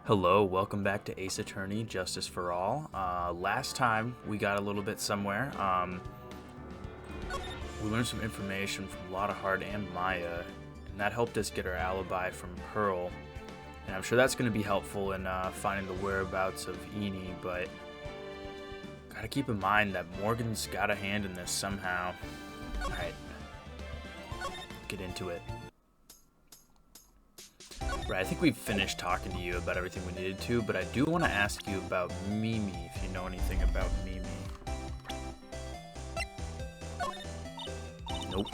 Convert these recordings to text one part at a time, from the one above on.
Hello, welcome back to Ace Attorney Justice for All. Last time we got a little bit somewhere. We learned some information from Lotta Hart and Maya, and that helped us get our alibi from Pearl. And I'm sure that's going to be helpful in finding the whereabouts of Eni, but gotta keep in mind that Morgan's got a hand in this somehow. Alright, get into it. Right, I think we've finished talking to you about everything we needed to, but I do want to ask you about Mimi, if you know anything about Mimi. Nope.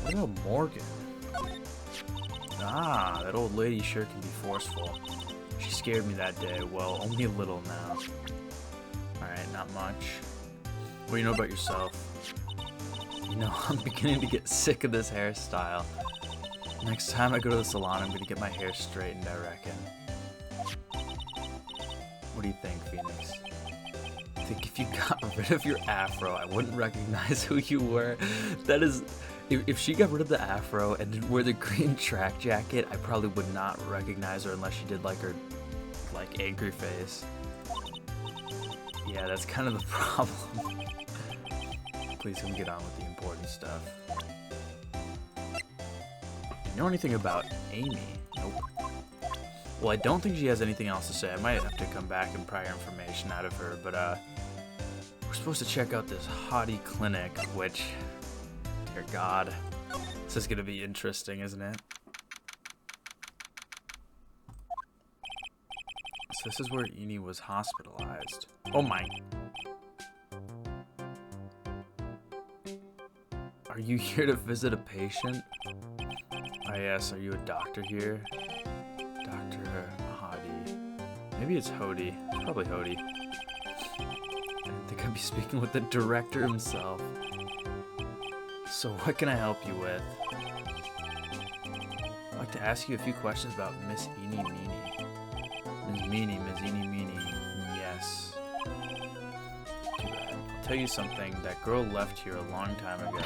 What about Morgan? Ah, that old lady sure can be forceful. She scared me that day. Well, only a little now. Alright, not much. What do you know about yourself? You know, I'm beginning to get sick of this hairstyle. Next time I go to the salon, I'm gonna get my hair straightened, I reckon. What do you think, Phoenix? I think if you got rid of your afro, I wouldn't recognize who you were. That is... If she got rid of the afro and didn't wear the green track jacket, I probably would not recognize her unless she did like her, angry face. Yeah, that's kind of the problem. Please can we get on with the important stuff. You know anything about Amy? Nope. Well, I don't think she has anything else to say. I might have to come back and pry information out of her, but we're supposed to check out this hottie clinic, which, dear God, this is gonna be interesting, isn't it? So this is where Eni was hospitalized. Oh my. Are you here to visit a patient? Oh yes, are you a doctor here? Dr. Hodi. Maybe it's Hodi. It's probably Hodi. I didn't think I'd be speaking with the director himself. So what can I help you with? I'd like to ask you a few questions about Miss Eni Meenie. Ms. Meenie, Ms. Eni Meenie. Yes. Too bad. I'll tell you something. That girl left here a long time ago.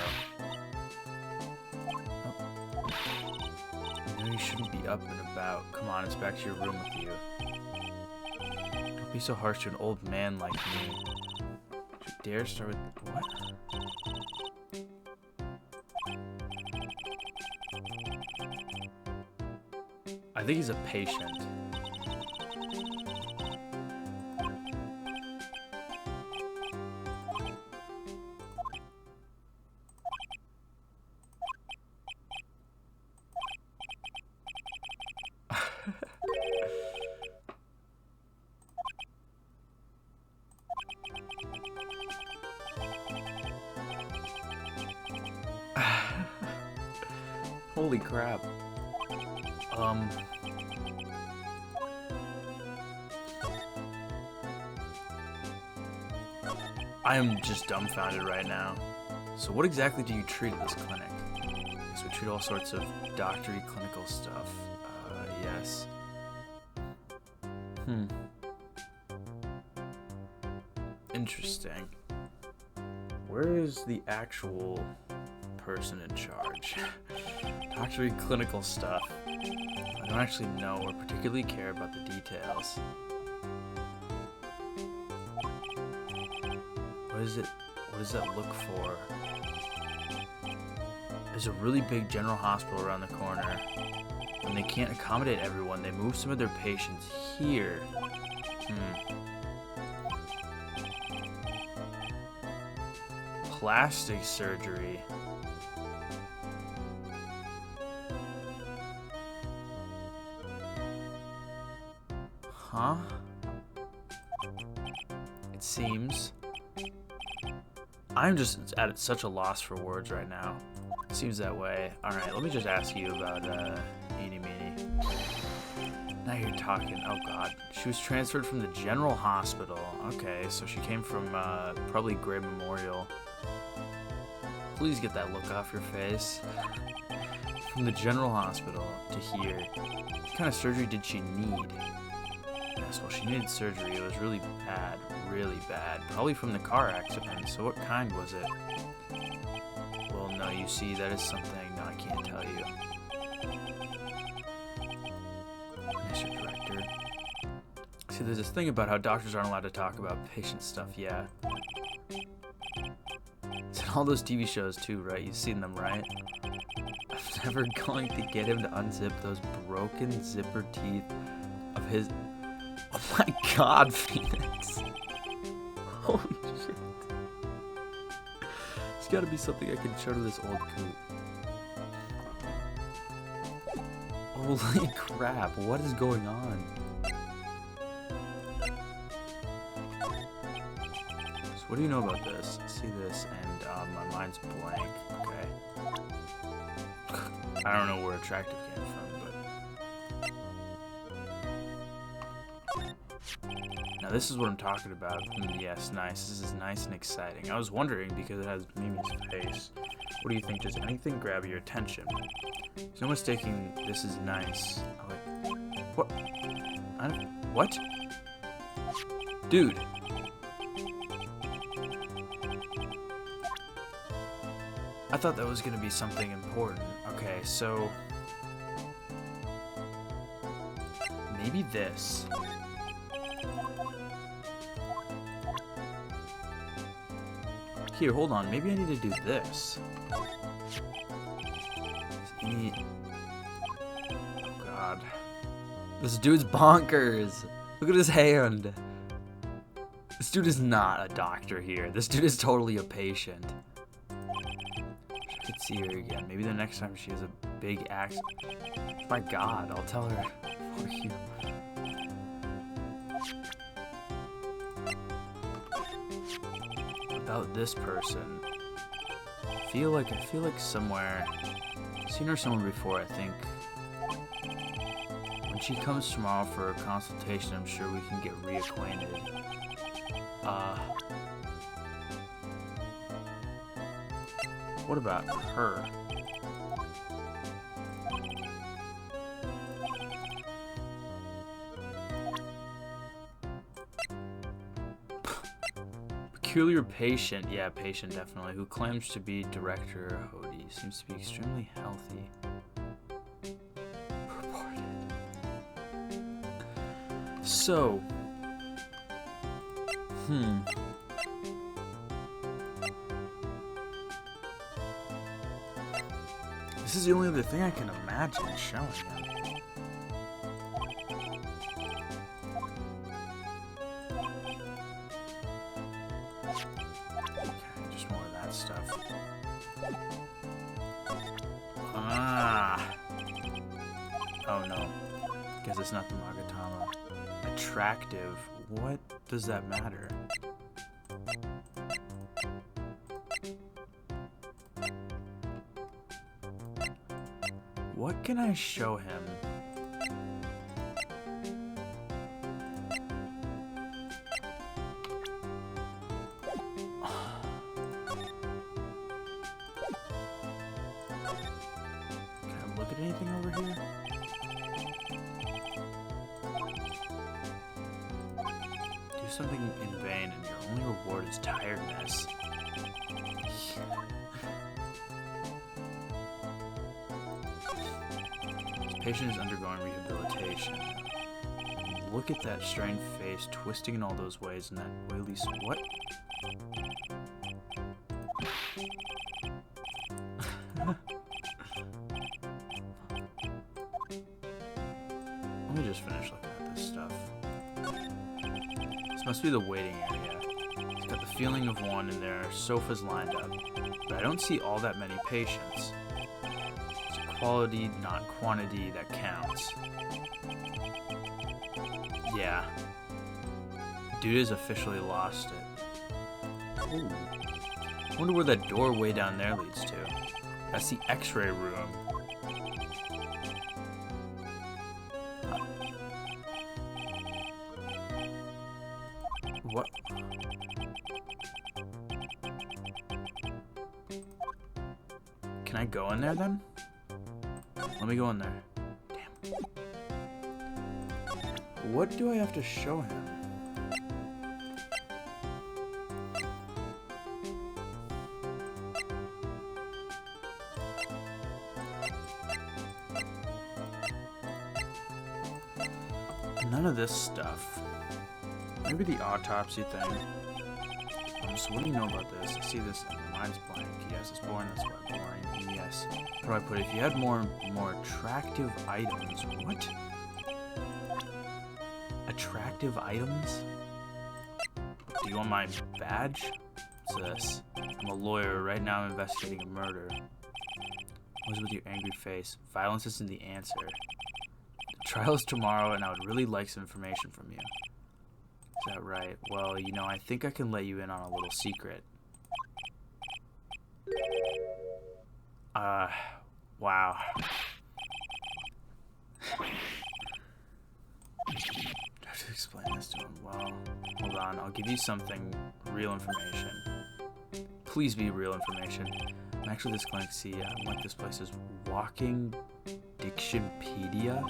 You shouldn't be up and about. Come on, it's back to your room with you. Don't be so harsh to an old man like me. Don't you dare start with... What? I think he's a patient. Holy crap. I am just dumbfounded right now. So what exactly do you treat at this clinic? So we treat all sorts of doctory clinical stuff. Yes. Interesting. Where is the actual person in charge? Doctory clinical stuff. I don't actually know or particularly care about the details. What is it? What does that look for? There's a really big general hospital around the corner. When they can't accommodate everyone, they move some of their patients here. Plastic surgery. Huh? It seems. I'm just at such a loss for words right now. It seems that way. Alright, let me just ask you about Eni Meenie. Now you're talking. Oh god. She was transferred from the general hospital. Okay, so she came from probably Gray Memorial. Please get that look off your face. From the general hospital to here. What kind of surgery did she need? Yes, well, she needed surgery. It was really bad. Really bad. Probably from the car accident. So what kind was it? Well, no, you see, that is something... No, I can't tell you. doctor. See, there's this thing about how doctors aren't allowed to talk about patient stuff, yeah. It's in all those TV shows too, right? You've seen them, right? I'm never going to get him to unzip those broken zipper teeth of his... Oh my god, Phoenix! Holy shit. There's gotta be something I can show to this old coot. Holy crap, what is going on? So what do you know about this? I see this and my mind's blank, okay. I don't know where attractive came from, but... Now this is what I'm talking about. Yes, nice. This is nice and exciting. I was wondering because it has Mimi's face. What do you think? Does anything grab your attention? There's no mistaking this is nice. Oh, wait. What? What? Dude. I thought that was going to be something important. Okay, so... maybe this. Here, hold on. Maybe I need to do this. Oh, God. This dude's bonkers. Look at his hand. This dude is not a doctor here. This dude is totally a patient. I could see her again. Maybe the next time she has a big accident. My God, I'll tell her. Fuck you. About this person. I feel like somewhere. I've seen her somewhere before, I think. When she comes tomorrow for a consultation, I'm sure we can get reacquainted. What about her? Peculiar patient, yeah, patient definitely, who claims to be Director Hody. Seems to be extremely healthy. Reported. So, this is the only other thing I can imagine showing him. Okay, just more of that stuff. Ah! Oh no. Guess it's not the Magatama. Attractive. What does that matter? What can I show him? Can I look at anything over here? Do something in vain and your only reward is tiredness. Patient is undergoing rehabilitation. Look at that strained face, twisting in all those ways, and that oily what? Let me just finish looking at this stuff. This must be the waiting area. It's got the feeling of one, and there are sofas lined up, but I don't see all that many patients. Quality, not quantity, that counts. Yeah. Dude has officially lost it. Ooh. I wonder where that door way down there leads to. That's the X-ray room. What? Can I go in there then? Let me go in there. Damn. What do I have to show him? none of this stuff. Maybe the autopsy thing. So what do you know about this? I see this. Mine's blank. Yes, it's boring. That's why boring. Yes. How do I put it? If you had more attractive items. What? Attractive items? Do you want my badge? What's this? I'm a lawyer. Right now I'm investigating a murder. What's with your angry face? Violence isn't the answer. The trial is tomorrow and I would really like some information from you. Is that right? Well, you know, I think I can let you in on a little secret. Wow. I have to explain this to him. Well, hold on. I'll give you something, real information. Please be real information. I'm actually just going to see what this place is. Walking Dictionpedia?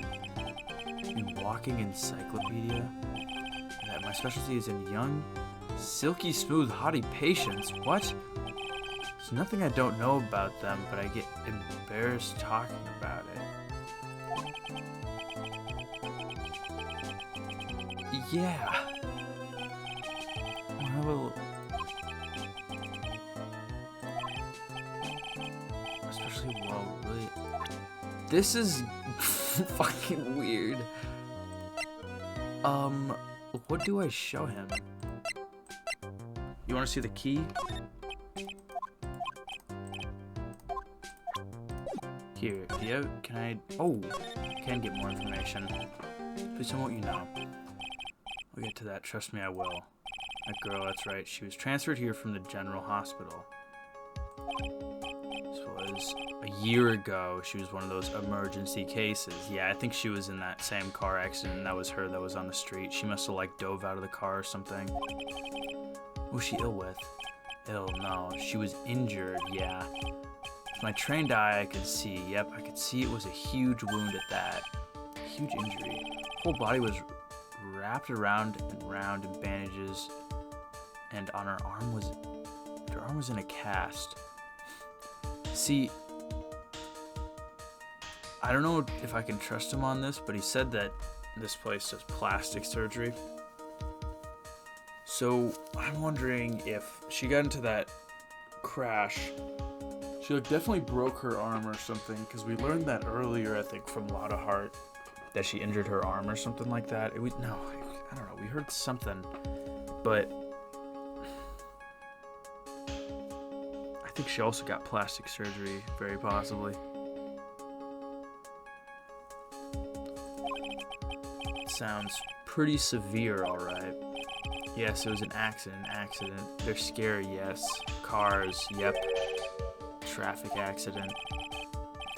Walking Encyclopedia? My specialty is in young, silky smooth, haughty patients. What? There's nothing I don't know about them, but I get embarrassed talking about it. Yeah. Well, especially, well, really. This is fucking weird. What do I show him? You want to see the key? Here, yeah, can I? Oh, I can get more information. Please tell me what you know. We'll get to that. Trust me, I will. That girl, that's right. She was transferred here from the general hospital. This was a year ago. She was one of those emergency cases. Yeah, I think she was in that same car accident. And that was her that was on the street. She must have like dove out of the car or something. What was she ill with? Ill? No, she was injured. Yeah. With my trained eye, I could see. Yep, I could see it was a huge wound at that. A huge injury. Whole body was wrapped around and round in bandages, and on her arm was in a cast. See, I don't know if I can trust him on this, but he said that this place does plastic surgery. So I'm wondering if she got into that crash. She definitely broke her arm or something, because we learned that earlier, I think, from Lotta Hart, that she injured her arm or something like that. I don't know. We heard something, but I think she also got plastic surgery, very possibly. It sounds pretty severe, all right. Yes, it was an accident. They're scary, yes. Cars, yep. Traffic accident.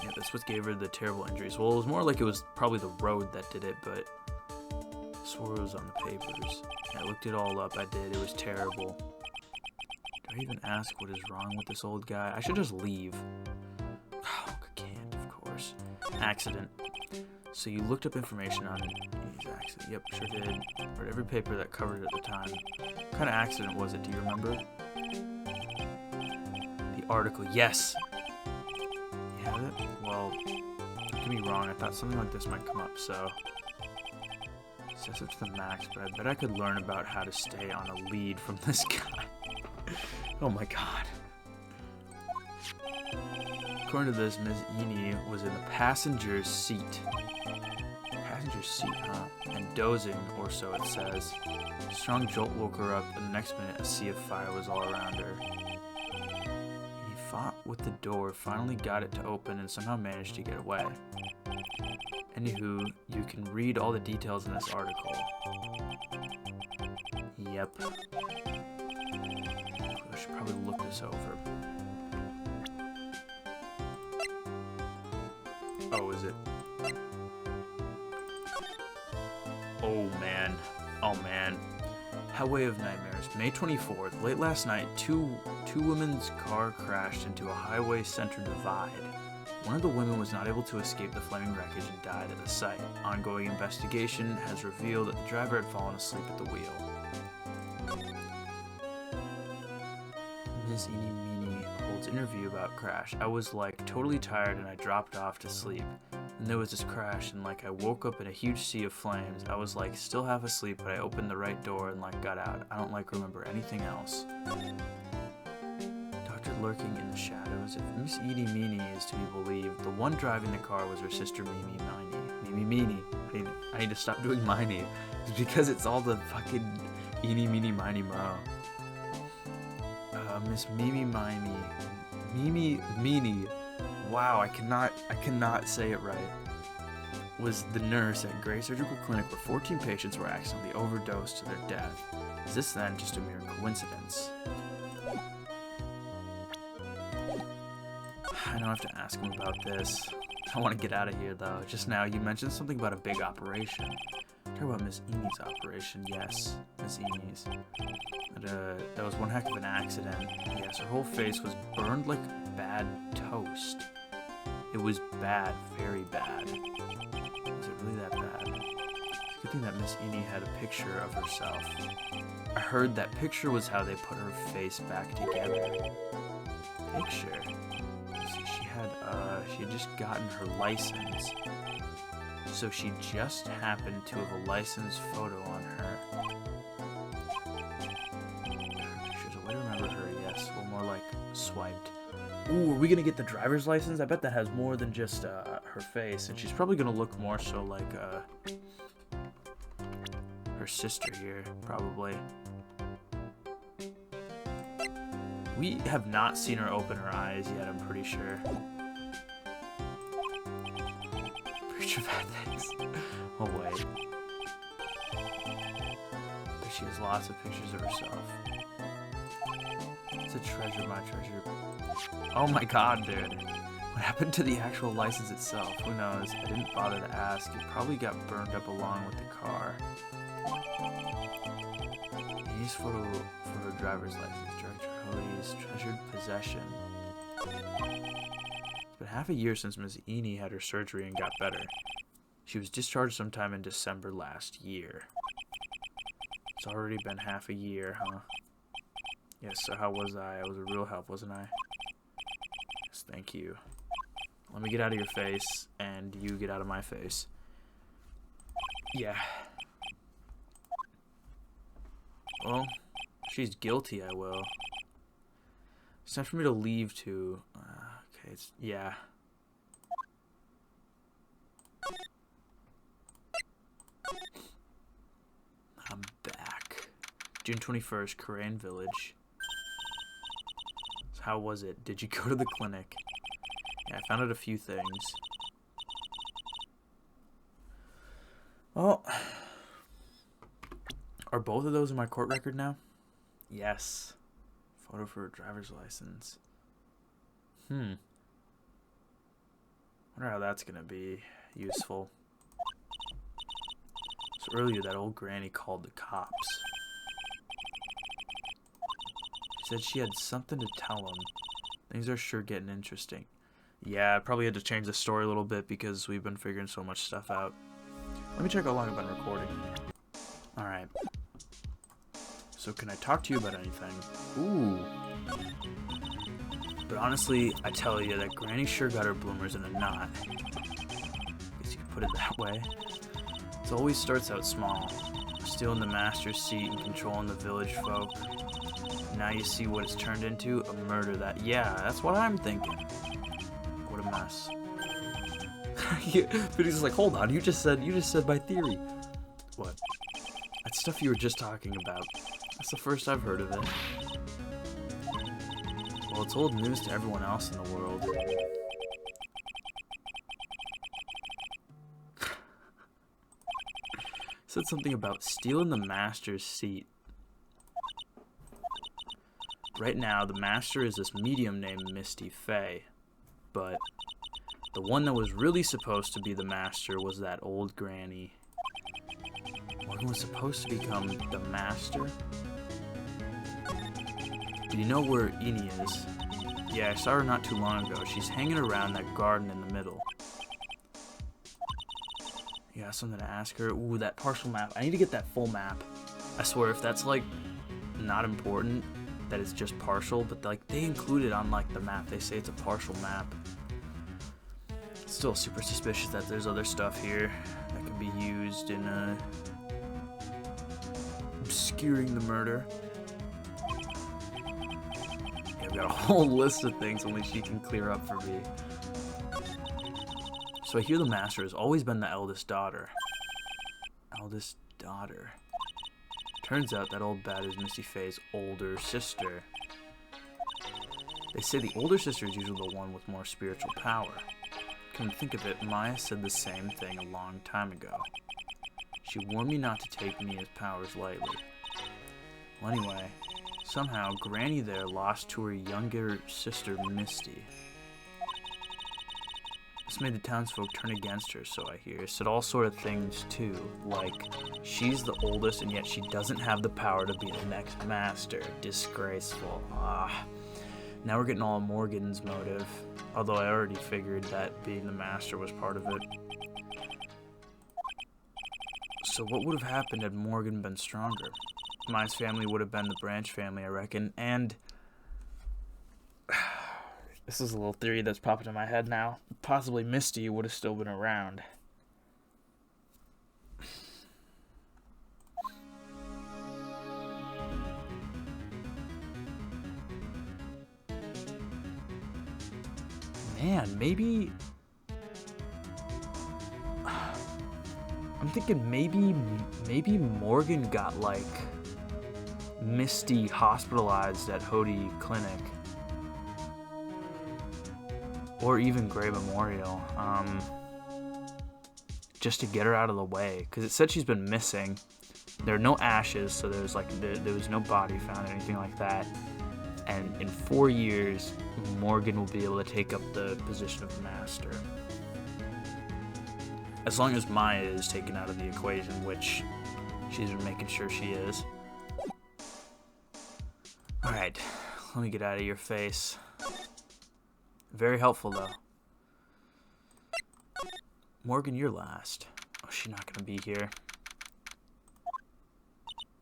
Yeah, that's what gave her the terrible injuries. Well, it was more like it was probably the road that did it, but I swore it was on the papers. I looked it all up. I did. It was terrible. Do I even ask what is wrong with this old guy? I should just leave. Oh, I can't, of course. Accident. So you looked up information on his accident. Yep, sure did. Read every paper that covered it at the time. What kind of accident was it? Do you remember? The article. Yes. You have it? Well, don't get me wrong. I thought something like this might come up, so... Says it to the max, but I bet I could learn about how to stay on a lead from this guy. Oh my god. According to this, Ms. Eni was in the passenger's seat. Passenger's seat, huh? And dozing, or so it says. A strong jolt woke her up, and the next minute a sea of fire was all around her. He fought with the door, finally got it to open, and somehow managed to get away. Anywho, you can read all the details in this article. Yep. I should probably look this over. Oh, is it? Oh, man. Oh, man. Highway of Nightmares. May 24th. Late last night, two women's car crashed into a highway-center divide. One of the women was not able to escape the flaming wreckage and died at the site. Ongoing investigation has revealed that the driver had fallen asleep at the wheel. Ms. Eni holds interview about crash. I was like totally tired and I dropped off to sleep. And there was this crash, and like I woke up in a huge sea of flames. I was like still half asleep, but I opened the right door and like got out. I don't like remember anything else. Doctor lurking in the shadows. If Miss Eenie Meenie is to be believed, the one driving the car was her sister Mimi Meenie. I need to stop doing Miney. It's because it's all the fucking Eenie Meenie Miny Mo. Miss Mimi Meenie. Wow, I cannot say it right. Was the nurse at Gray Surgical Clinic where 14 patients were accidentally overdosed to their death. Is this then just a mere coincidence? I don't have to ask him about this. I want to get out of here though. Just now you mentioned something about a big operation. Talk about Miss Enie's operation. Yes, Miss Enie's. That was one heck of an accident. Yes, her whole face was burned like bad toast. It was bad, very bad. Was it really that bad? It's a good thing that Miss Eenie had a picture of herself. I heard that picture was how they put her face back together. Picture? See, she had just gotten her license. So she just happened to have a license photo on her. Pictures, a way to remember her, yes. Well, more like swiped. Ooh, are we gonna get the driver's license? I bet that has more than just her face, and she's probably gonna look more so like her sister here, probably. We have not seen her open her eyes yet, I'm pretty sure. Pretty sure bad things. Oh wait. But she has lots of pictures of herself. It's a treasure, my treasure. Oh my god, dude. What happened to the actual license itself? Who knows? I didn't bother to ask. It probably got burned up along with the car. Enie's photo for her driver's license. Director Hoey's treasured possession. It's been half a year since Miss Eenie had her surgery and got better. She was discharged sometime in December last year. It's already been half a year, huh? Yes, so how was I? I was a real help, wasn't I? Yes, thank you. Let me get out of your face, and you get out of my face. Yeah. Well, if she's guilty, I will. It's time for me to leave to... okay, it's... yeah. I'm back. June 21st, Karain Village. So how was it? Did you go to the clinic? Yeah, I found out a few things. Well, are both of those in my court record now? Yes. Photo for a driver's license. Wonder how that's gonna be useful. So earlier that old granny called the cops. She said she had something to tell them. Things are sure getting interesting. Yeah, I probably had to change the story a little bit because we've been figuring so much stuff out. Let me check how long I've been recording. Alright. So can I talk to you about anything? Ooh. But honestly, I tell you that Granny sure got her bloomers in a knot. Guess you could put it that way. It always starts out small. Stealing the master's seat and controlling the village folk. Now you see what it's turned into? A murder that... yeah, that's what I'm thinking. What a mess. But he's like, hold on, you just said my theory. What? That stuff you were just talking about. That's the first I've heard of it. Well, it's old news to everyone else in the world. Said something about stealing the master's seat. Right now, the master is this medium named Misty Fey. But the one that was really supposed to be the master was that old granny. Morgan was supposed to become the master. Do you know where Eenie is? Yeah, I saw her not too long ago. She's hanging around that garden in the middle. You got something to ask her? Ooh, that partial map. I need to get that full map. I swear, if that's, like, not important, that it's just partial, but, like, they include it on, like, the map. They say it's a partial map. Still super suspicious that there's other stuff here that could be used in obscuring the murder. Yeah, I've got a whole list of things only she can clear up for me. So I hear the master has always been the eldest daughter. Eldest daughter. Turns out that old bat is Misty Faye's older sister. They say the older sister is usually the one with more spiritual power. Come to think of it, Maya said the same thing a long time ago. She warned me not to take Mia's powers lightly. Well, anyway, somehow Granny there lost to her younger sister Misty. This made the townsfolk turn against her, so I hear. Said all sort of things too, like she's the oldest and yet she doesn't have the power to be the next master. Disgraceful. Now we're getting all of Morgan's motive, although I already figured that being the master was part of it. So what would have happened had Morgan been stronger? Maya's family would have been the Branch family, I reckon, and this is a little theory that's popping in my head now. Possibly Misty would have still been around. Man, maybe... I'm thinking maybe Morgan got, like, Misty hospitalized at Hody Clinic. Or even Gray Memorial. Just to get her out of the way. Because it said she's been missing. There are no ashes, so there's like there was no body found or anything like that. And in 4 years, Morgan will be able to take up the position of master. As long as Maya is taken out of the equation, which she's been making sure she is. Alright, let me get out of your face. Very helpful, though. Morgan, you're last. Oh, she's not gonna be here.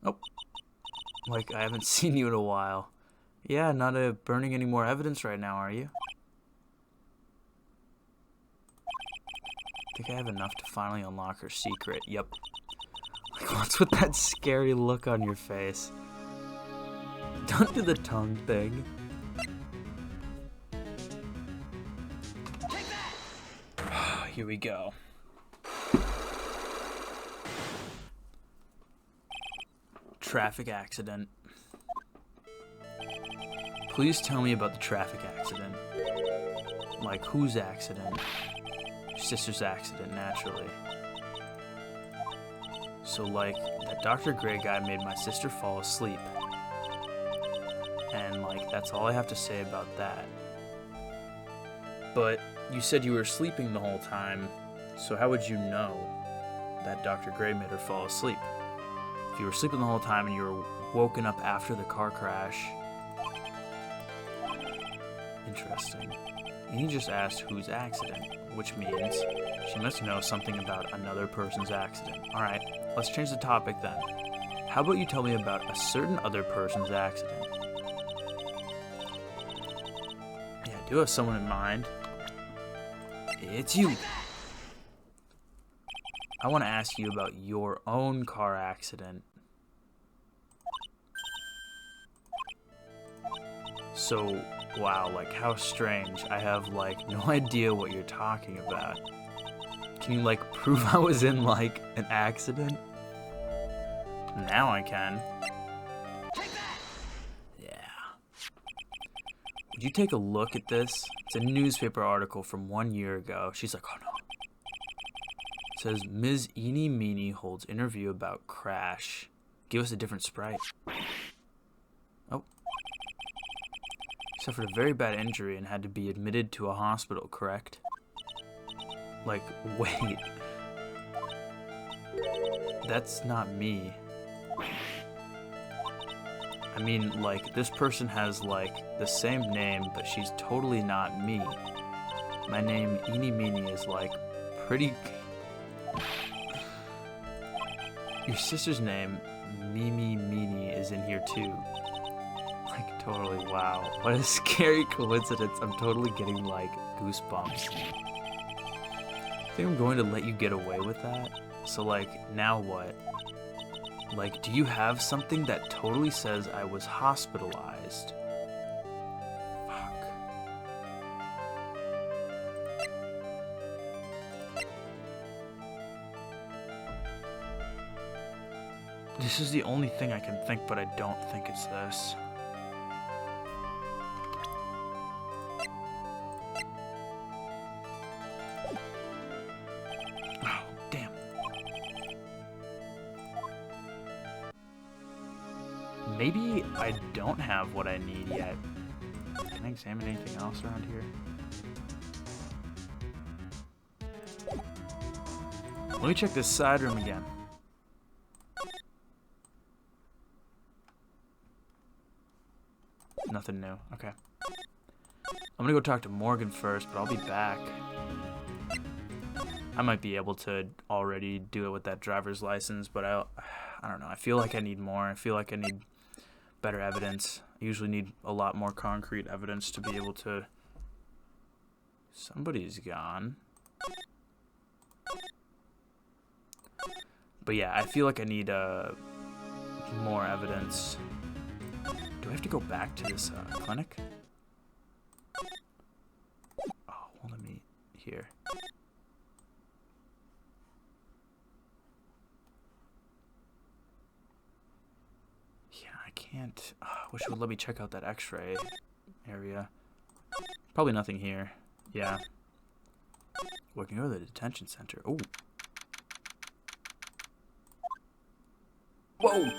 Oh. Like, I haven't seen you in a while. Yeah, not burning any more evidence right now, are you? I think I have enough to finally unlock her secret. Yep. Like, what's with that scary look on your face? Don't do the tongue thing. Here we go. Traffic accident. Please tell me about the traffic accident. Like, whose accident? Your sister's accident, naturally. So, like, that Dr. Gray guy made my sister fall asleep. And, like, that's all I have to say about that. But you said you were sleeping the whole time, so how would you know that Dr. Gray made her fall asleep? If you were sleeping the whole time and you were woken up after the car crash... Interesting. You just asked whose accident, which means she must know something about another person's accident. Alright, let's change the topic then. How about you tell me about a certain other person's accident? Yeah, I do have someone in mind. It's you. I want to ask you about your own car accident. So, wow, like, how strange. I have, like, no idea what you're talking about. Can you, like, prove I was in, like, an accident? Now I can. Yeah. Would you take a look at this? It's a newspaper article from 1 year ago. She's like, oh no. It says, Ms. Eenie Meenie holds interview about crash. Give us a different sprite. Oh. Suffered a very bad injury and had to be admitted to a hospital, correct? Like, wait. That's not me. I mean, like, this person has, like, the same name, but she's totally not me. My name, Eenie Meenie, is, like, pretty... Your sister's name, Mimi Meenie, is in here, too. Like, totally, wow. What a scary coincidence. I'm totally getting, like, goosebumps. think I'm going to let you get away with that. So, like, now what? Like, do you have something that totally says I was hospitalized? Fuck. This is the only thing I can think, but I don't think it's this. Oh, damn. Maybe I don't have what I need yet. Can I examine anything else around here? Let me check this side room again. Nothing new. Okay. I'm gonna go talk to Morgan first, but I'll be back. I might be able to already do it with that driver's license, but I don't know. I feel like I need more. I feel like I need better evidence. I usually need a lot more concrete evidence to be able to... Somebody's gone. But yeah, I feel like I need more evidence. Do I have to go back to this clinic? Oh, well, let me... Here. Yeah, I can't... I wish it would let me check out that x-ray area. Probably nothing here. Yeah. We can go to the detention center. Oh. Whoa!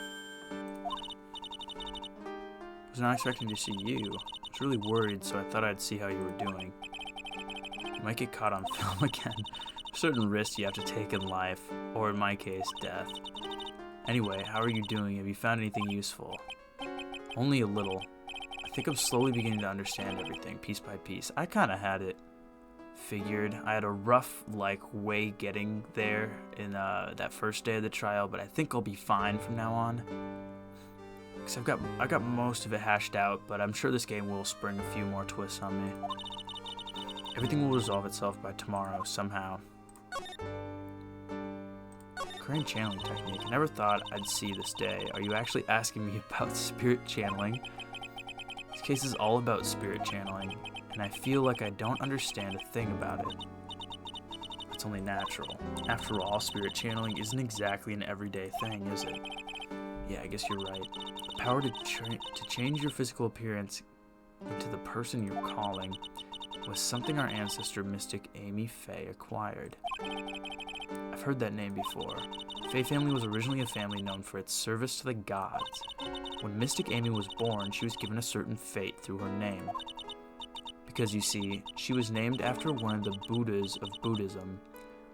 I was not expecting to see you. I was really worried, so I thought I'd see how you were doing. You might get caught on film again. Certain risks you have to take in life, or in my case, death. Anyway, how are you doing? Have you found anything useful? Only a little. I think I'm slowly beginning to understand everything, piece by piece. I kind of had it figured. I had a rough, way getting there in that first day of the trial, but I think I'll be fine from now on. Because I got most of it hashed out, but I'm sure this game will spring a few more twists on me. Everything will resolve itself by tomorrow, somehow. Crane channeling technique. I never thought I'd see this day. Are you actually asking me about spirit channeling? This case is all about spirit channeling, and I feel like I don't understand a thing about it. It's only natural. After all, spirit channeling isn't exactly an everyday thing, is it? Yeah, I guess you're right. The power to change your physical appearance into the person you're calling was something our ancestor mystic Amy Faye acquired. I've heard that name before. The Faye family was originally a family known for its service to the gods. When Mystic Amy was born, she was given a certain fate through her name. Because, you see, she was named after one of the Buddhas of Buddhism,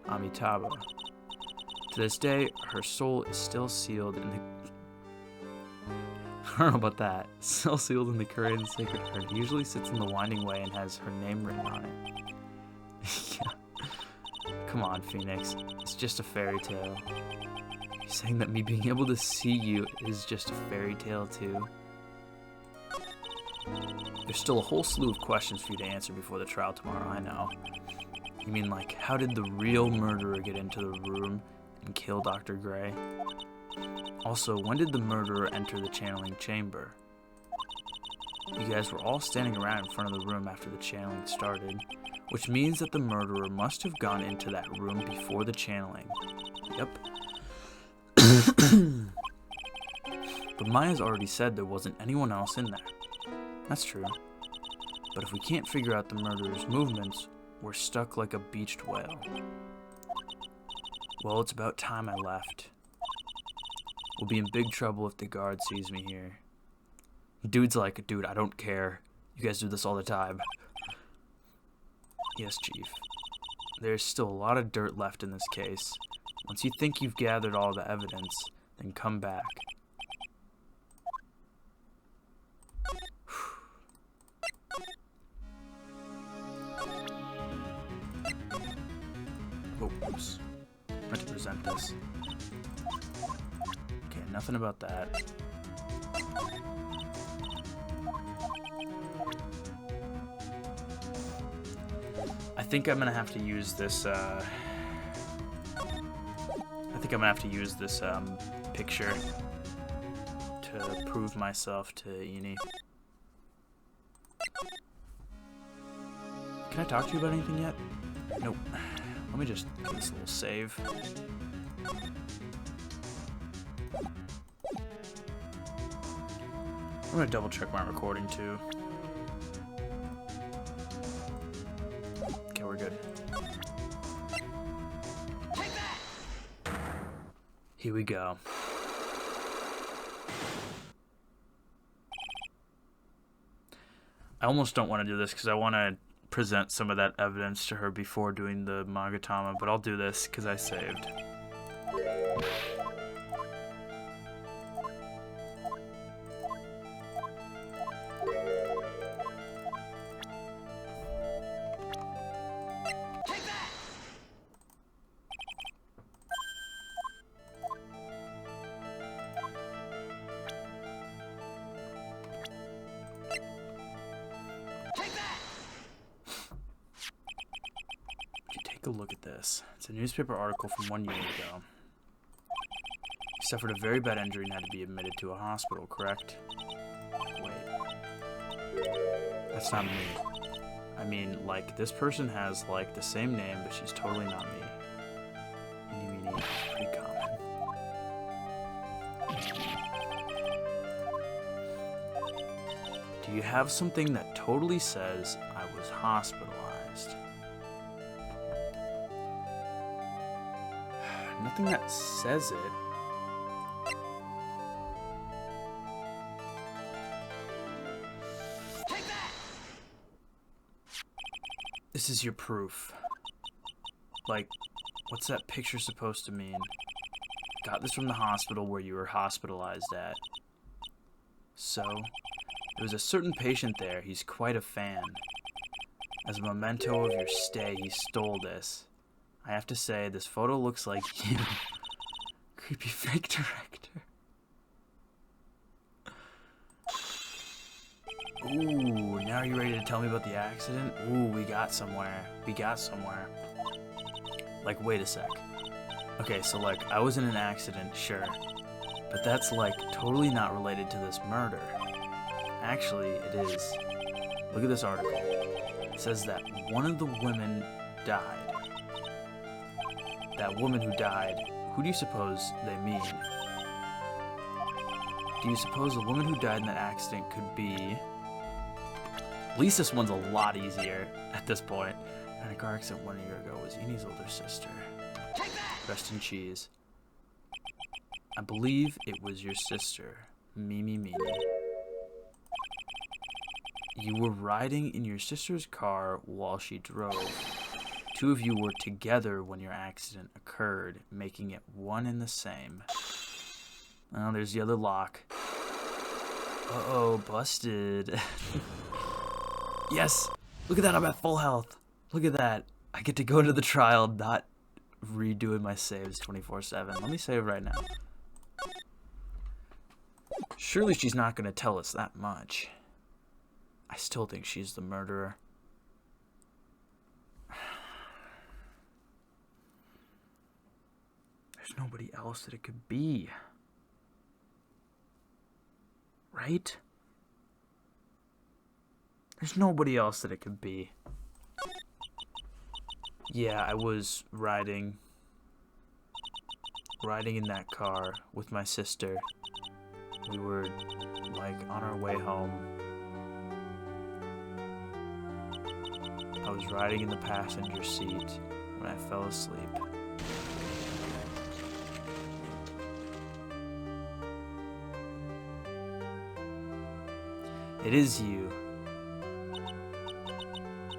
Amitabha. To this day, her soul is still sealed in the... I don't know about that. Still sealed in the Korean sacred heart. It usually sits in the winding way and has her name written on it. Yeah. Come on, Phoenix. It's just a fairy tale. You're saying that me being able to see you is just a fairy tale, too? There's still a whole slew of questions for you to answer before the trial tomorrow, I know. You mean, how did the real murderer get into the room and kill Dr. Gray? Also, when did the murderer enter the channeling chamber? You guys were all standing around in front of the room after the channeling started, which means that the murderer must have gone into that room before the channeling. Yep. But Maya's already said there wasn't anyone else in there. That's true. But if we can't figure out the murderer's movements, we're stuck like a beached whale. Well, it's about time I left. We'll be in big trouble if the guard sees me here. Dude's like, dude, I don't care. You guys do this all the time. Yes, Chief. There's still a lot of dirt left in this case. Once you think you've gathered all the evidence, then come back. Oh, oops. I meant to present this. Okay, nothing about that. I think I'm gonna have to use this think I'm gonna have to use this picture to prove myself to Eni. Can I talk to you about anything yet? Nope. Let me just do this little save. I'm gonna double check my recording too. Okay, we're good. Here we go. I almost don't want to do this because I want to present some of that evidence to her before doing the Magatama, but I'll do this because I saved. A look at this. It's a newspaper article from 1 year ago. He suffered a very bad injury and had to be admitted to a hospital, correct? Wait. That's not me. I mean, like, this person has, like, the same name, but she's totally not me. Eeny, meeny, pretty common. Do you have something that totally says I was hospitalized? Nothing that says it. Take that! This is your proof. Like, what's that picture supposed to mean? Got this from the hospital where you were hospitalized at. So, there was a certain patient there. He's quite a fan. As a memento of your stay, he stole this. I have to say, this photo looks like you. Creepy fake director. Ooh, now are you ready to tell me about the accident? Ooh, we got somewhere. We got somewhere. Like, wait a sec. Okay, so, like, I was in an accident, sure. But that's, like, totally not related to this murder. Actually, it is. Look at this article. It says that one of the women died. That woman who died, who do you suppose they mean? Do you suppose the woman who died in that accident could be... At least this one's a lot easier at this point. And a car accident 1 year ago was Eni's older sister. Rest in cheese. I believe it was your sister, Mimi Mimi. You were riding in your sister's car while she drove. Two of you were together when your accident occurred, making it one and the same. Oh, there's the other lock. Uh-oh, busted. Yes! Look at that, I'm at full health. Look at that. I get to go into the trial, not redoing my saves 24/7. Let me save right now. Surely she's not going to tell us that much. I still think she's the murderer. There's nobody else that it could be. Right? There's nobody else that it could be. Yeah, I was riding in that car with my sister. We were, like, on our way home. I was riding in the passenger seat when I fell asleep. It is you.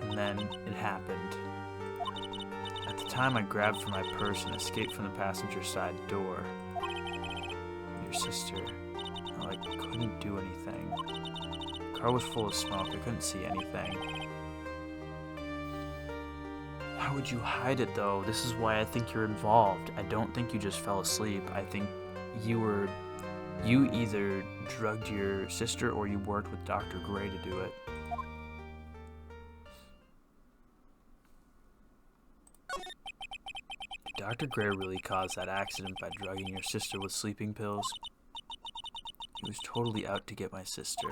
And then it happened. At the time, I grabbed for my purse and escaped from the passenger side door. Your sister, I couldn't do anything. The car was full of smoke. I couldn't see anything. Why would you hide it, though? This is why I think you're involved. I don't think you just fell asleep. I think you either drugged your sister or you worked with Dr. Gray to do it. Dr. Gray really caused that accident by drugging your sister with sleeping pills? He was totally out to get my sister.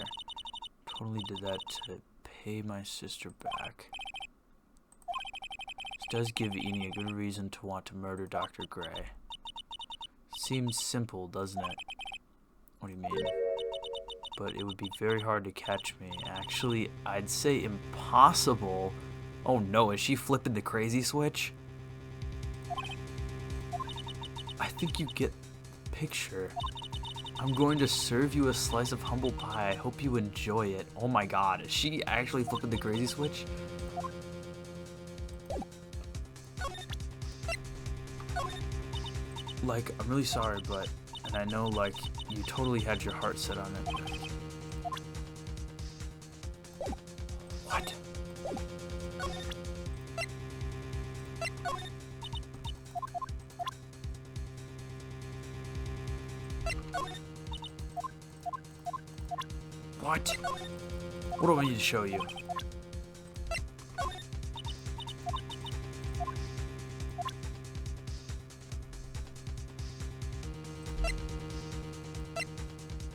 Totally did that to pay my sister back. This does give Eni a good reason to want to murder Dr. Gray. Seems simple, doesn't it? What do you mean? But it would be very hard to catch me. Actually, I'd say impossible. Oh no, is she flipping the crazy switch? I think you get the picture. I'm going to serve you a slice of humble pie. I hope you enjoy it. Oh my god, is she actually flipping the crazy switch? Like, I'm really sorry, but... And I know, like, you totally had your heart set on it. What? What? What do I need to show you?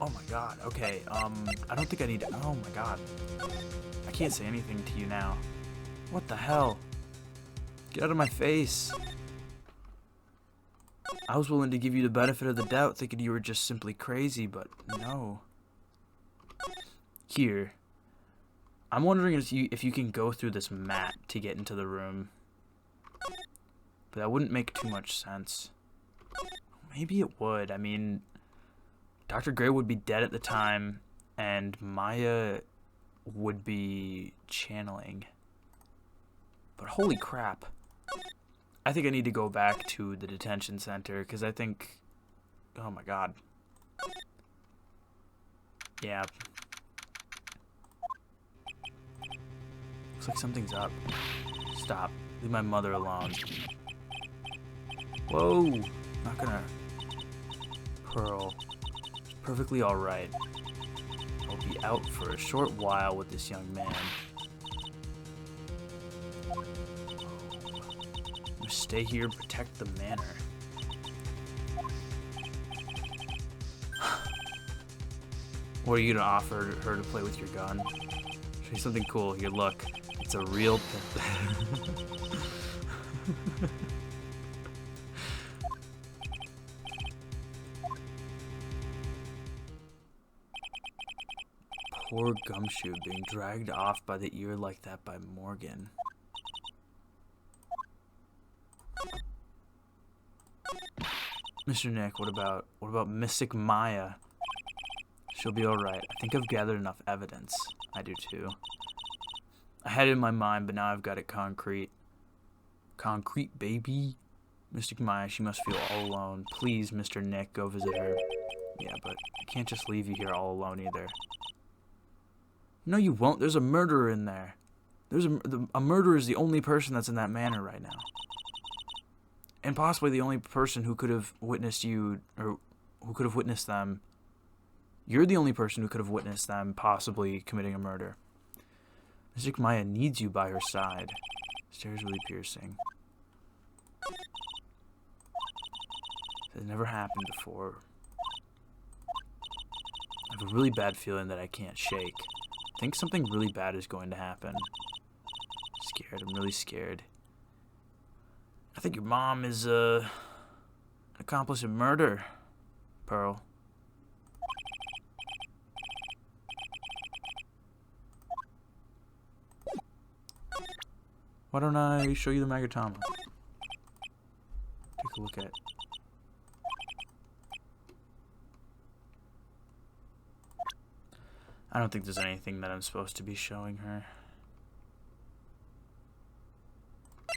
Oh my god, okay, I don't think I need to, oh my god. I can't say anything to you now. What the hell? Get out of my face. I was willing to give you the benefit of the doubt, thinking you were just simply crazy, but no. Here. I'm wondering if you can go through this mat to get into the room. But that wouldn't make too much sense. Maybe it would. I mean, Dr. Gray would be dead at the time, and Maya would be channeling. But holy crap. I think I need to go back to the detention center, because I think... Oh my god. Yeah. Looks like something's up. Stop. Leave my mother alone. Whoa! Not gonna... Pearl. It's perfectly alright. I'll be out for a short while with this young man. I'm gonna stay here and protect the manor. What are you gonna offer her to play with your gun? Show you something cool. Here, look. It's a real Poor Gumshoe being dragged off by the ear like that by Morgan. Mr. Nick, what about Mystic Maya? She'll be alright. I think I've gathered enough evidence. I do too. I had it in my mind, but now I've got it concrete. Concrete, baby. Mystic Maya, she must feel all alone. Please, Mr. Nick, go visit her. Yeah, but I can't just leave you here all alone either. No, you won't. There's a murderer in there. A murderer is the only person that's in that manor right now. And possibly the only person who could have witnessed you, or who could have witnessed them. You're the only person who could have witnessed them possibly committing a murder. Mystic Maya needs you by her side. Stare's really piercing. It never happened before. I have a really bad feeling that I can't shake. I think something really bad is going to happen. Scared. I'm really scared. I think your mom is an accomplice in murder, Pearl. Why don't I show you the Magatama? Take a look at it. I don't think there's anything that I'm supposed to be showing her.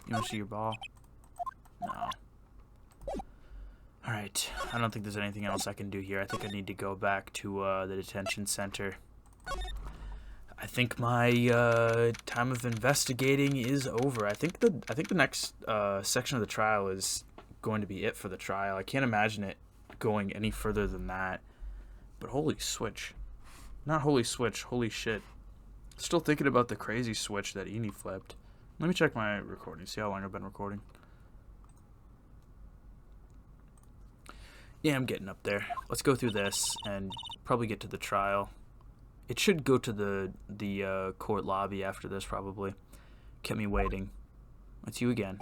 You want to see your ball? No. Alright, I don't think there's anything else I can do here. I think I need to go back to the detention center. I think my time of investigating is over. I think the next section of the trial is going to be it for the trial. I can't imagine it going any further than that. But holy switch. Not holy switch, holy shit. Still thinking about the crazy switch that Eni flipped. Let me check my recording, see how long I've been recording. Yeah, I'm getting up there. Let's go through this and probably get to the trial. It should go to the court lobby after this, probably. Kept me waiting. It's you again.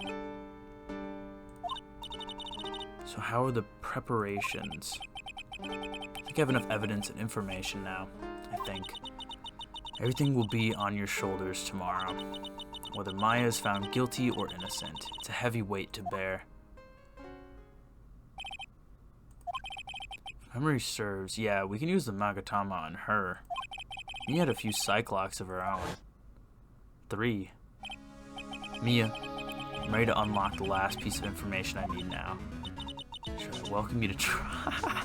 So how are the preparations? I think I have enough evidence and information now, I think. Everything will be on your shoulders tomorrow. Whether Maya is found guilty or innocent, it's a heavy weight to bear. If memory serves, yeah, we can use the Magatama on her. Mia had a few Cyclocks of her own. 3. Mia, I'm ready to unlock the last piece of information I need now. Should I welcome you to try?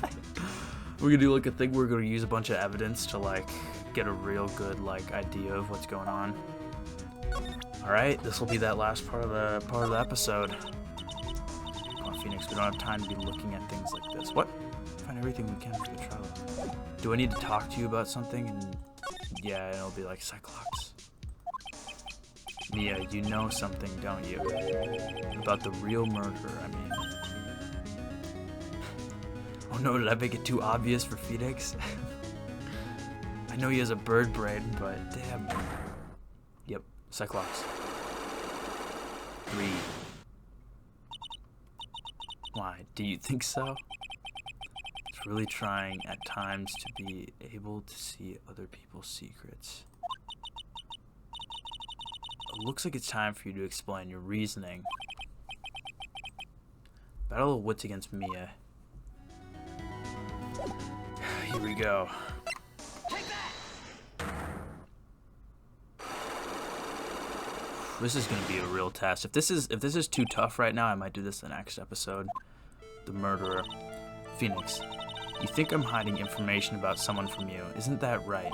We're gonna do like a thing where we're gonna use a bunch of evidence to like get a real good like idea of what's going on. Alright, this will be that last part of the episode. Come on, Phoenix, we don't have time to be looking at things like this. What? Find everything we can for the trial. Do I need to talk to you about something? And yeah, it'll be like Cyclops. Mia, you know something, don't you? About the real murderer, I mean. Oh no, did I make it too obvious for Phoenix? I know he has a bird brain, but damn. Yep, Cyclops. 3. Why, do you think so? It's really trying at times to be able to see other people's secrets. It looks like it's time for you to explain your reasoning. Battle of wits against Mia. Here we go. This is gonna be a real test. If this is too tough right now, I might do this the next episode. The murderer. Phoenix, you think I'm hiding information about someone from you, isn't that right?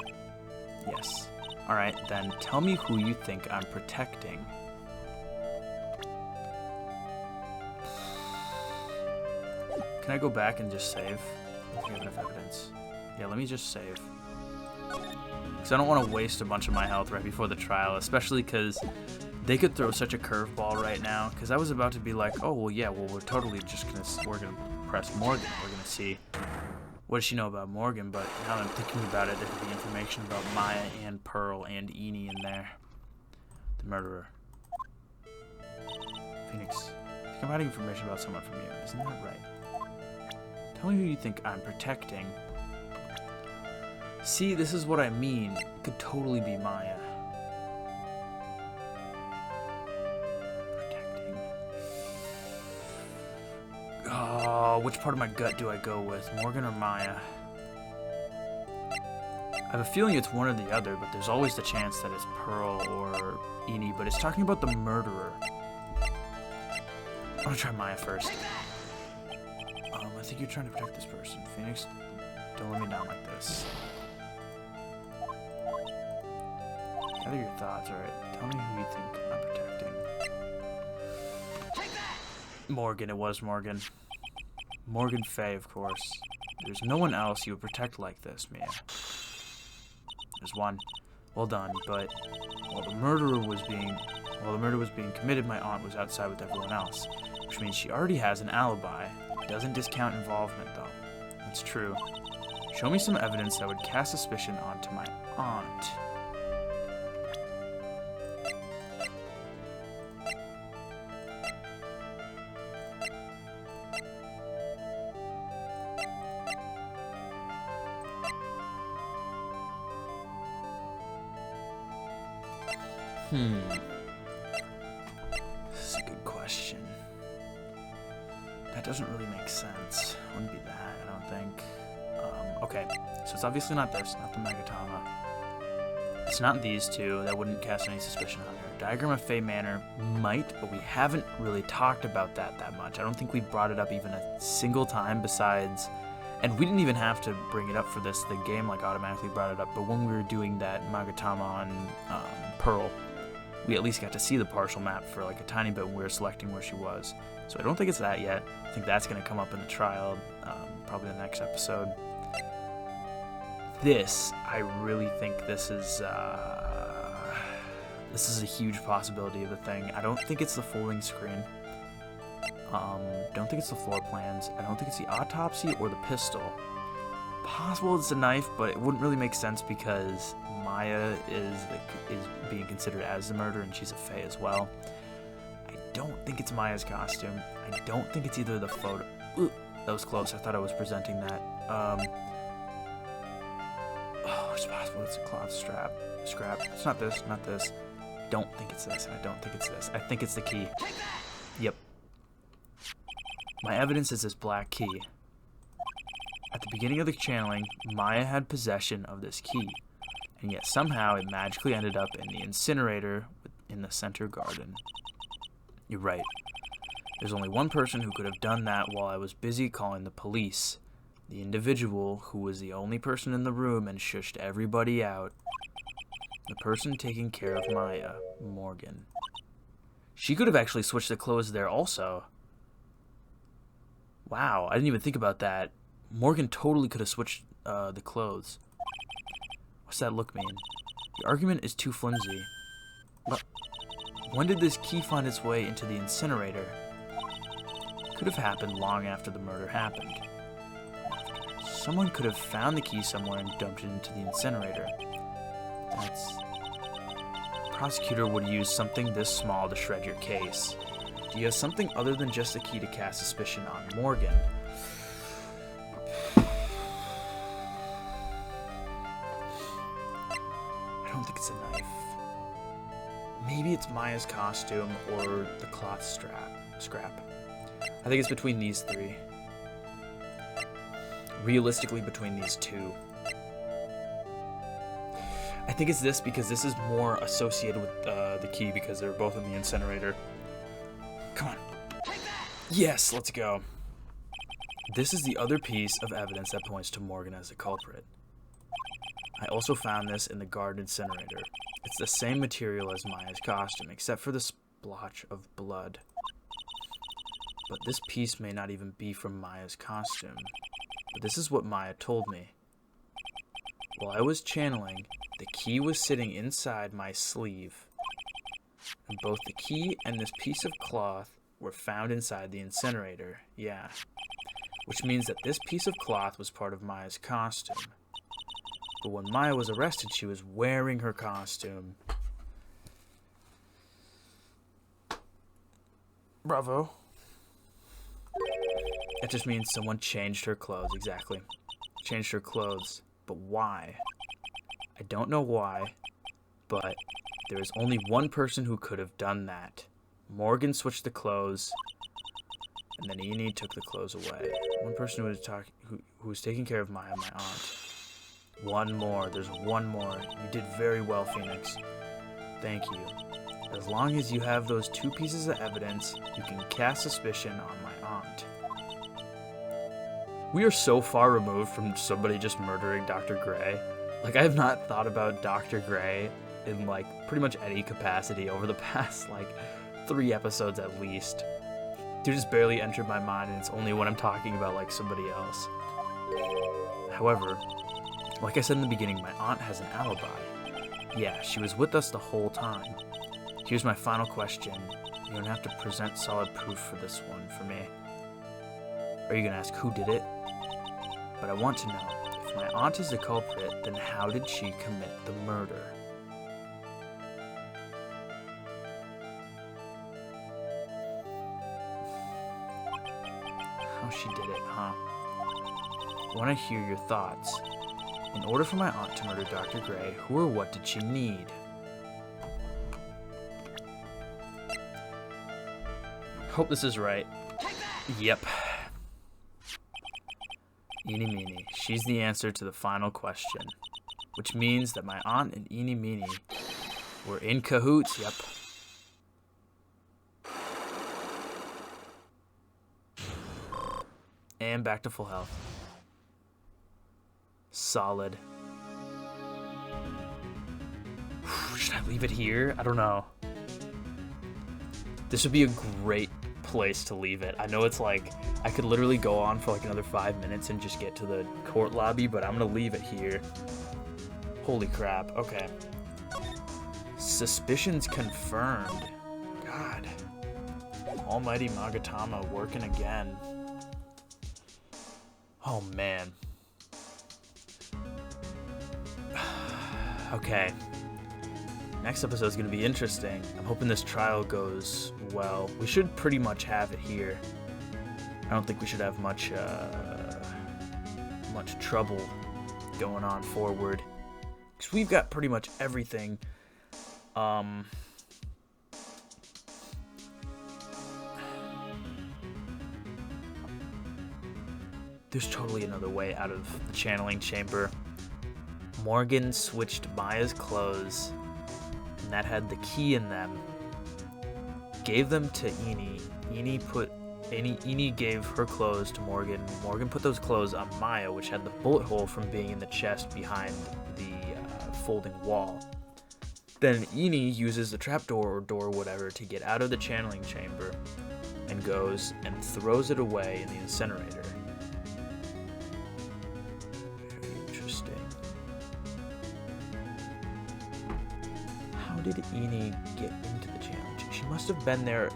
Yes. Alright, then tell me who you think I'm protecting. Can I go back and just save? I think I have enough evidence. Yeah, let me just save. Because I don't want to waste a bunch of my health right before the trial, especially because they could throw such a curveball right now. Because I was about to be like, oh, well, yeah, well, we're totally just we're gonna press Morgan. We're gonna see what does she know about Morgan. But now that I'm thinking about it, there could be information about Maya and Pearl and Eni in there. The murderer. Phoenix, I think I'm hiding information about someone from you. Isn't that right? Tell me who you think I'm protecting. See, this is what I mean. It could totally be Maya. Protecting. Oh, which part of my gut do I go with? Morgan or Maya? I have a feeling it's one or the other, but there's always the chance that it's Pearl or Eni, but it's talking about the murderer. I'm gonna try Maya first. I think you're trying to protect this person. Phoenix, don't let me down like this. Gather your thoughts, alright? Tell me who you think I'm protecting. Morgan, it was Morgan. Morgan Fay, of course. There's no one else you would protect like this, Mia. There's one. Well done, but while the murder was being committed, my aunt was outside with everyone else, which means she already has an alibi. It doesn't discount involvement, though. That's true. Show me some evidence that would cast suspicion onto my aunt. This is a good question. That doesn't really make sense. Wouldn't be that, I don't think. Okay, so it's obviously not this, not the Magatama. It's not these two. That wouldn't cast any suspicion on her. Diagram of Fey Manor might, but we haven't really talked about that much. I don't think we brought it up even a single time besides... And we didn't even have to bring it up for this. The game like automatically brought it up. But when we were doing that Magatama on Pearl, we at least got to see the partial map for like a tiny bit when we were selecting where she was. So I don't think it's that yet. I think that's going to come up in the trial, probably the next episode. This, I really think this is a huge possibility of a thing. I don't think it's the folding screen. Don't think it's the floor plans. I don't think it's the autopsy or the pistol. Possible it's a knife, but it wouldn't really make sense because Maya is being considered as the murderer, and she's a Fae as well. I don't think it's Maya's costume. I don't think it's either the photo. Ooh, that was close. I thought I was presenting that. Oh, it's possible it's a cloth scrap. It's not this. Not this. Don't think it's this, and I don't think it's this. I think it's the key. Yep. My evidence is this black key. At the beginning of the channeling, Maya had possession of this key, and yet somehow it magically ended up in the incinerator in the center garden. You're right. There's only one person who could have done that while I was busy calling the police. The individual who was the only person in the room and shushed everybody out. The person taking care of Maya, Morgan. She could have actually switched the clothes there also. Wow, I didn't even think about that. Morgan totally could have switched the clothes. What's that look mean? The argument is too flimsy. When did this key find its way into the incinerator? Could have happened long after the murder happened. Someone could have found the key somewhere and dumped it into the incinerator. The prosecutor would use something this small to shred your case. Do you have something other than just a key to cast suspicion on Morgan? I don't think it's a knife. Maybe it's Maya's costume or the cloth scrap. I think it's between these three. Realistically, between these two. I think it's this because this is more associated with the key because they're both in the incinerator. Come on. Yes, let's go. This is the other piece of evidence that points to Morgan as the culprit. I also found this in the garden incinerator. It's the same material as Maya's costume, except for the splotch of blood. But this piece may not even be from Maya's costume. But this is what Maya told me. While I was channeling, the key was sitting inside my sleeve. And both the key and this piece of cloth were found inside the incinerator. Yeah. Which means that this piece of cloth was part of Maya's costume. But when Maya was arrested, she was wearing her costume. Bravo. That just means someone changed her clothes, exactly. Changed her clothes. But why? I don't know why, but there is only one person who could have done that. Morgan switched the clothes, and then Enid took the clothes away. One person who was taking care of Maya, my aunt. One more. There's one more. You did very well, Phoenix. Thank you. As long as you have those two pieces of evidence, you can cast suspicion on my aunt. We are so far removed from somebody just murdering Dr. Gray. Like, I have not thought about Dr. Gray in, like, pretty much any capacity over the past, like, 3 episodes at least. Dude just barely entered my mind, and it's only when I'm talking about, like, somebody else. However, like I said in the beginning, my aunt has an alibi. Yeah, she was with us the whole time. Here's my final question. You don't have to present solid proof for this one for me. Are you gonna ask who did it? But I want to know, if my aunt is the culprit, then how did she commit the murder? How she did it, huh? I want to hear your thoughts. In order for my aunt to murder Dr. Gray, who or what did she need? Hope this is right. Yep. Eeny Meeny. She's the answer to the final question. Which means that my aunt and Eeny Meeny were in cahoots. Yep. And back to full health. Solid. Should I leave it here? I don't know. This would be a great place to leave it. I know it's like, I could literally go on for like another 5 minutes and just get to the court lobby, but I'm gonna leave it here. Holy crap. Okay. Suspicions confirmed. God. almighty Magatama working again. Oh, man. Okay. Next episode is going to be interesting. I'm hoping this trial goes well. We should pretty much have it here. I don't think we should have much trouble going on forward. Because we've got pretty much everything. There's totally another way out of the channeling chamber. Morgan switched Maya's clothes, and that had the key in them. Gave them to Ini. Ini gave her clothes to Morgan. Morgan put those clothes on Maya, which had the bullet hole from being in the chest behind the folding wall. Then Ini uses the trapdoor or door, whatever, to get out of the channeling chamber, and goes and throws it away in the incinerator. How did Ini get into the challenge? She must have been there,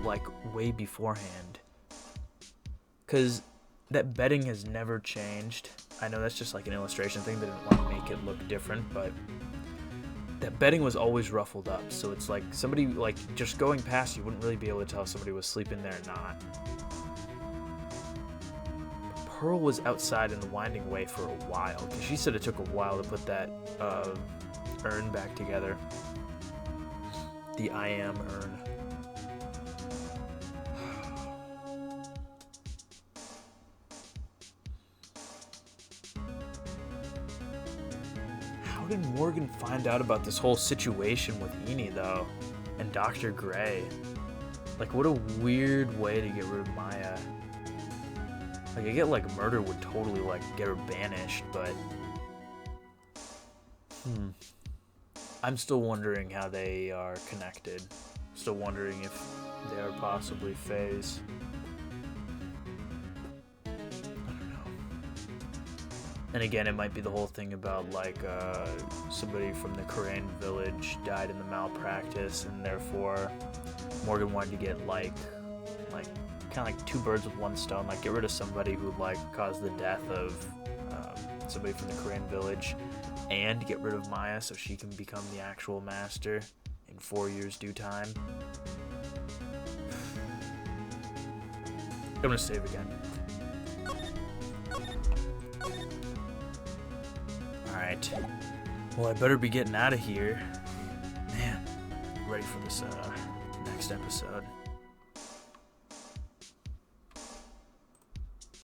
like, way beforehand. Because that bedding has never changed. I know that's just like an illustration thing. They didn't want to make it look different, but that bedding was always ruffled up. So it's like somebody, like, just going past, you wouldn't really be able to tell if somebody was sleeping there or not. Pearl was outside in the winding way for a while, because she said it took a while to put that urn back together. The I Am urn. How did Morgan find out about this whole situation with Ini, though? And Dr. Gray? Like, what a weird way to get rid of Maya. Like, I get, like, murder would totally, like, get her banished, but... I'm still wondering how they are connected. Still wondering if they are possibly phase. I don't know. And again, it might be the whole thing about, like, somebody from the Korean village died in the malpractice, and therefore Morgan wanted to get, like kind of like two birds with one stone, like get rid of somebody who, like, caused the death of somebody from the Korean village, and get rid of Maya so she can become the actual master in 4 years due time. I'm gonna save again. Alright. Well, I better be getting out of here. Man, ready for this next episode.